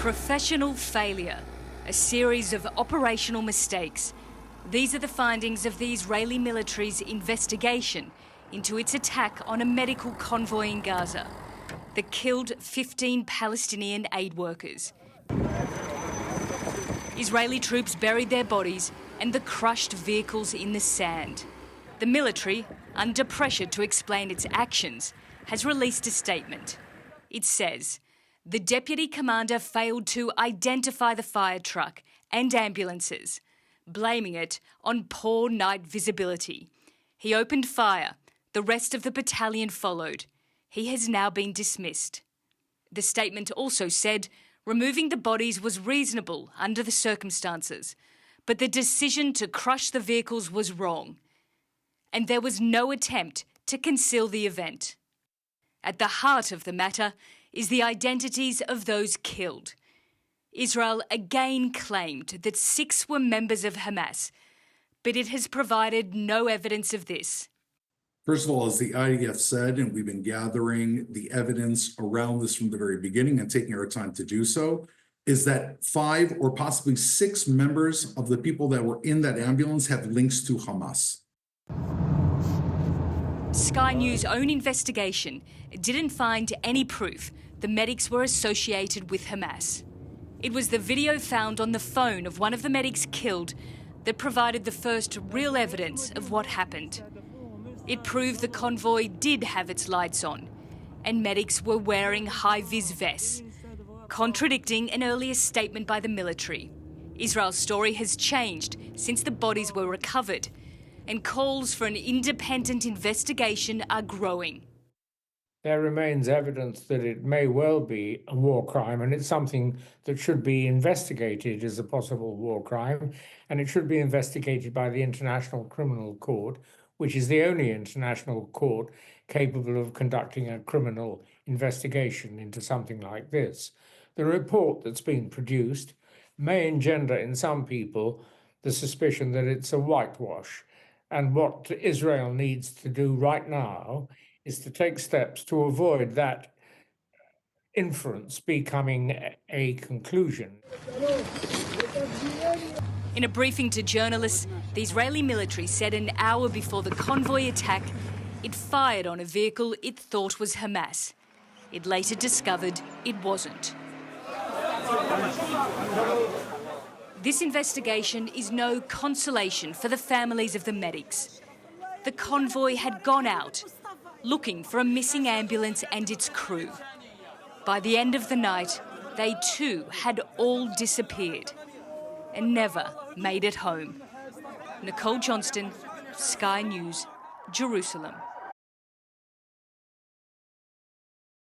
Professional failure, a series of operational mistakes. These are the findings of the Israeli military's investigation into its attack on a medical convoy in Gaza that killed 15 Palestinian aid workers. Israeli troops buried their bodies and the crushed vehicles in the sand. The military, under pressure to explain its actions, has released a statement. It says, the deputy commander failed to identify the fire truck and ambulances, blaming it on poor night visibility. He opened fire. The rest of the battalion followed. He has now been dismissed. The statement also said removing the bodies was reasonable under the circumstances, but the decision to crush the vehicles was wrong, and there was no attempt to conceal the event. At the heart of the matter is the identities of those killed. Israel again claimed that 6 were members of Hamas, but it has provided no evidence of this. First of all, as the IDF said, and we've been gathering the evidence around this from the very beginning and taking our time to do so, is that 5 or possibly 6 members of the people that were in that ambulance have links to Hamas. Sky News' own investigation didn't find any proof the medics were associated with Hamas. It was the video found on the phone of one of the medics killed that provided the first real evidence of what happened. It proved the convoy did have its lights on, and medics were wearing high-vis vests, contradicting an earlier statement by the military. Israel's story has changed since the bodies were recovered, and calls for an independent investigation are growing. There remains evidence that it may well be a war crime, and it's something that should be investigated as a possible war crime, and it should be investigated by the International Criminal Court, which is the only international court capable of conducting a criminal investigation into something like this. The report that's been produced may engender in some people the suspicion that it's a whitewash, and what Israel needs to do right now is to take steps to avoid that inference becoming a conclusion. In a briefing to journalists, the Israeli military said an hour before the convoy attack, it fired on a vehicle it thought was Hamas. It later discovered it wasn't. This investigation is no consolation for the families of the medics. The convoy had gone out, looking for a missing ambulance and its crew. By the end of the night, they too had all disappeared and never made it home. Nicole Johnston, Sky News, Jerusalem.